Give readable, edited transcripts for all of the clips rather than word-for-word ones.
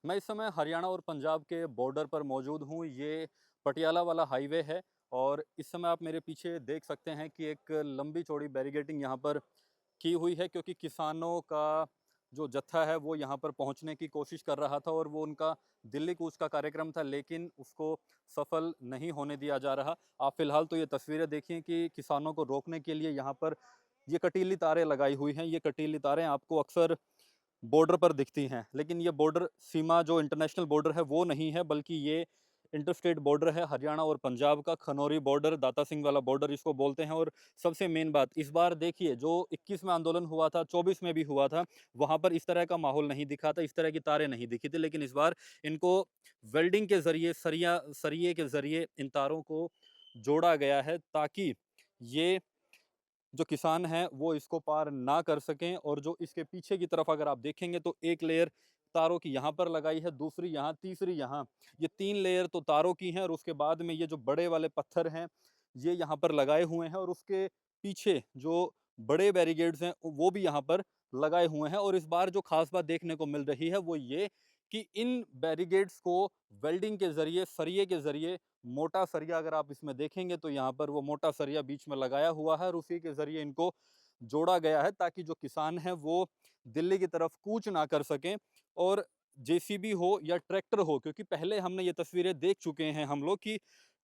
मैं इस समय हरियाणा और पंजाब के बॉर्डर पर मौजूद हूँ। ये पटियाला वाला हाईवे है और इस समय आप मेरे पीछे देख सकते हैं कि एक लंबी चौड़ी बैरिकेडिंग यहाँ पर की हुई है, क्योंकि किसानों का जो जत्था है वो यहाँ पर पहुँचने की कोशिश कर रहा था और वो उनका दिल्ली कूच का कार्यक्रम था, लेकिन उसको सफल नहीं होने दिया जा रहा। आप फिलहाल तो ये तस्वीरें देखिए कि किसानों को रोकने के लिए यहाँ पर ये कटीली तारें लगाई हुई हैं। ये कटीली तारें आपको अक्सर बॉर्डर पर दिखती हैं, लेकिन ये बॉर्डर सीमा जो इंटरनेशनल बॉर्डर है वो नहीं है, बल्कि ये इंटरस्टेट बॉर्डर है हरियाणा और पंजाब का। खनौरी बॉर्डर, दाता सिंह वाला बॉर्डर इसको बोलते हैं। और सबसे मेन बात इस बार देखिए, जो 21 में आंदोलन हुआ था, 24 में भी हुआ था, वहां पर इस तरह का माहौल नहीं दिखा था, इस तरह की तारें नहीं दिखी थी। लेकिन इस बार इनको वेल्डिंग के जरिए, सरिये के जरिए इन तारों को जोड़ा गया है, ताकि ये जो किसान हैं वो इसको पार ना कर सकें। और जो इसके पीछे की तरफ अगर आप देखेंगे तो एक लेयर तारों की यहाँ पर लगाई है, दूसरी यहाँ, तीसरी यहाँ, ये 3 लेयर तो तारों की हैं। और उसके बाद में ये जो बड़े वाले पत्थर हैं ये यहाँ पर लगाए हुए हैं, और उसके पीछे जो बड़े बैरिकेड्स हैं वो भी यहाँ पर लगाए हुए हैं। और इस बार जो खास बात देखने को मिल रही है वो ये कि इन बैरिकेड्स को वेल्डिंग के जरिए, सरिये के जरिए, मोटा सरिया अगर आप इसमें देखेंगे तो यहाँ पर वो मोटा सरिया बीच में लगाया हुआ है और उसी के जरिए इनको जोड़ा गया है, ताकि जो किसान हैं वो दिल्ली की तरफ कूच ना कर सकें। और जेसीबी हो या ट्रैक्टर हो, क्योंकि पहले हमने ये तस्वीरें देख चुके हैं हम लोग कि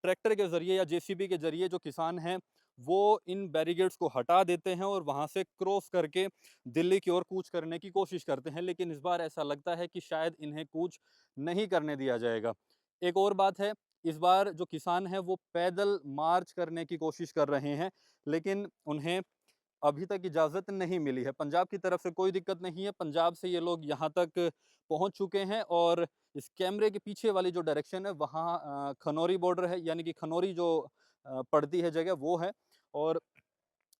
ट्रैक्टर के जरिए या जेसीबी के जरिए जो किसान हैं वो इन बैरिकेड्स को हटा देते हैं और वहां से क्रॉस करके दिल्ली की ओर कूच करने की कोशिश करते हैं। लेकिन इस बार ऐसा लगता है कि शायद इन्हें कूच नहीं करने दिया जाएगा। एक और बात है, इस बार जो किसान हैं वो पैदल मार्च करने की कोशिश कर रहे हैं, लेकिन उन्हें अभी तक इजाज़त नहीं मिली है। पंजाब की तरफ से कोई दिक्कत नहीं है, पंजाब से ये लोग यहाँ तक पहुँच चुके हैं। और इस कैमरे के पीछे वाली जो डायरेक्शन है वहाँ खनौरी बॉर्डर है, यानी कि खनौरी जो पड़ती है जगह वो है। और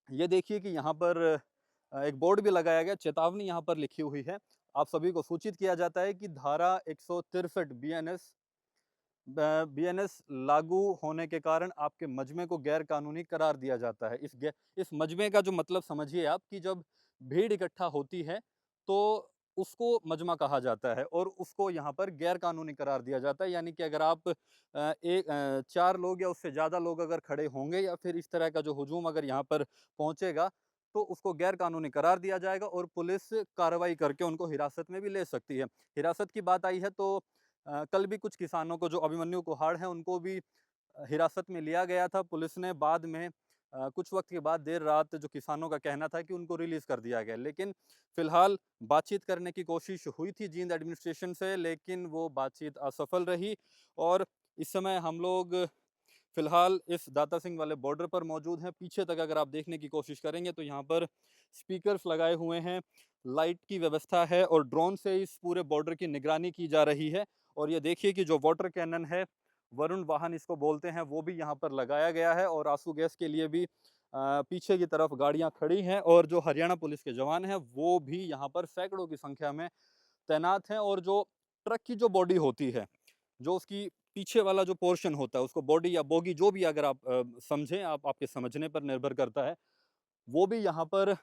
ये देखिए कि यहाँ पर एक बोर्ड भी लगाया गया, चेतावनी यहाँ पर लिखी हुई है। आप सभी को सूचित किया जाता है कि धारा 163 बीएनएस लागू होने के कारण आपके मजमे को गैर कानूनी करार दिया जाता है। इस मजमे का जो मतलब समझिए आप, कि जब भीड़ इकट्ठा होती है तो उसको मजमा कहा जाता है और उसको यहाँ पर गैर कानूनी करार दिया जाता है। यानी कि अगर आप 4 लोग या उससे ज़्यादा लोग अगर खड़े होंगे या फिर इस तरह का जो हुजूम अगर यहाँ पर पहुँचेगा तो उसको गैर कानूनी करार दिया जाएगा और पुलिस कार्रवाई करके उनको हिरासत में भी ले सकती है। हिरासत की बात आई है तो कल भी कुछ किसानों को, जो अभिमन्यु कुहाड़ हैं, उनको भी हिरासत में लिया गया था पुलिस ने। बाद में कुछ वक्त के बाद देर रात जो किसानों का कहना था कि उनको रिलीज़ कर दिया गया। लेकिन फ़िलहाल बातचीत करने की कोशिश हुई थी जींद एडमिनिस्ट्रेशन से, लेकिन वो बातचीत असफल रही। और इस समय हम लोग फ़िलहाल इस दाता सिंह वाले बॉर्डर पर मौजूद हैं। पीछे तक अगर आप देखने की कोशिश करेंगे तो यहाँ पर स्पीकर्स लगाए हुए हैं, लाइट की व्यवस्था है और ड्रोन से इस पूरे बॉर्डर की निगरानी की जा रही है। और ये देखिए कि जो वाटर कैनन है, वरुण वाहन इसको बोलते हैं, वो भी यहाँ पर लगाया गया है। और आंसू गैस के लिए भी पीछे की तरफ गाड़ियाँ खड़ी हैं। और जो हरियाणा पुलिस के जवान हैं वो भी यहाँ पर सैकड़ों की संख्या में तैनात हैं। और जो ट्रक की जो बॉडी होती है, जो उसकी पीछे वाला जो पोर्शन होता है, उसको बॉडी या बोगी जो भी अगर आप समझें, आप आपके समझने पर निर्भर करता है, वो भी यहाँ पर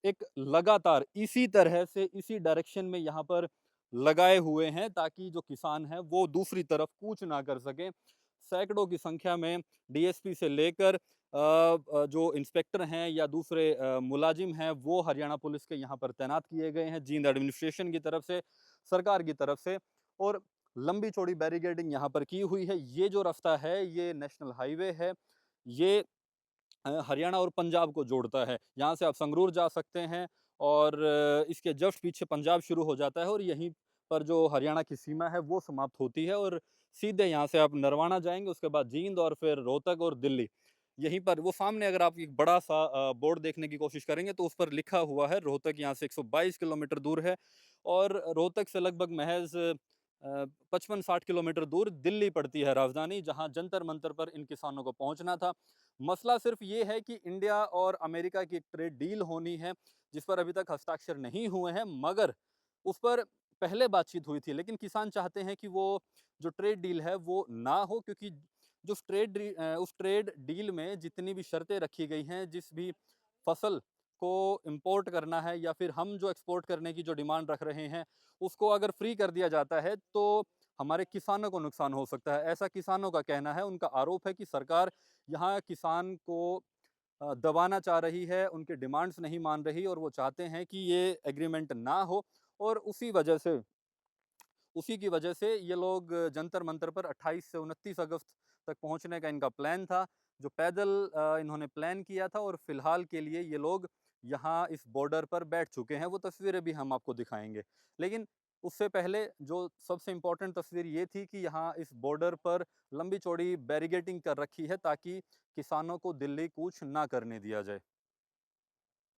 एक लगातार इसी तरह से इसी डायरेक्शन में यहाँ पर लगाए हुए हैं, ताकि जो किसान हैं वो दूसरी तरफ कूच ना कर सकें। सैकड़ों की संख्या में डीएसपी से लेकर जो इंस्पेक्टर हैं या दूसरे मुलाजिम हैं वो हरियाणा पुलिस के यहाँ पर तैनात किए गए हैं, जींद एडमिनिस्ट्रेशन की तरफ से, सरकार की तरफ से। और लंबी चौड़ी बैरिकेडिंग यहाँ पर की हुई है। ये जो रास्ता है ये नेशनल हाईवे है, ये हरियाणा और पंजाब को जोड़ता है। यहाँ से आप संगरूर जा सकते हैं और इसके जस्ट पीछे पंजाब शुरू हो जाता है और यहीं पर जो हरियाणा की सीमा है वो समाप्त होती है। और सीधे यहाँ से आप नरवाना जाएंगे, उसके बाद जींद और फिर रोहतक और दिल्ली। यहीं पर वो सामने अगर आप एक बड़ा सा बोर्ड देखने की कोशिश करेंगे तो उस पर लिखा हुआ है रोहतक यहाँ से 122 किलोमीटर दूर है। और रोहतक से लगभग महज 55-60 किलोमीटर दूर दिल्ली पड़ती है राजधानी, जहाँ जंतर मंतर पर इन किसानों को पहुंचना था। मसला सिर्फ ये है कि इंडिया और अमेरिका की एक ट्रेड डील होनी है, जिस पर अभी तक हस्ताक्षर नहीं हुए हैं, मगर उस पर पहले बातचीत हुई थी। लेकिन किसान चाहते हैं कि वो जो ट्रेड डील है वो ना हो, क्योंकि जो उस ट्रेड डील में जितनी भी शर्तें रखी गई हैं, जिस भी फसल को इंपोर्ट करना है या फिर हम जो एक्सपोर्ट करने की जो डिमांड रख रहे हैं उसको अगर फ्री कर दिया जाता है तो हमारे किसानों को नुकसान हो सकता है, ऐसा किसानों का कहना है। उनका आरोप है कि सरकार यहाँ किसान को दबाना चाह रही है, उनके डिमांड्स नहीं मान रही और वो चाहते हैं कि ये एग्रीमेंट ना हो। और उसी की वजह से ये लोग जंतर मंतर पर 28 से 29 अगस्त तक पहुंचने का इनका प्लान था, जो पैदल इन्होंने प्लान किया था। और फिलहाल के लिए ये लोग यहाँ इस बॉर्डर पर बैठ चुके हैं, वो तस्वीरें भी हम आपको दिखाएंगे। लेकिन उससे पहले जो सबसे इम्पोर्टेंट तस्वीर ये थी कि यहाँ इस बॉर्डर पर लंबी चौड़ी बैरिगेटिंग कर रखी है ताकि किसानों को दिल्ली कूच ना करने दिया जाए।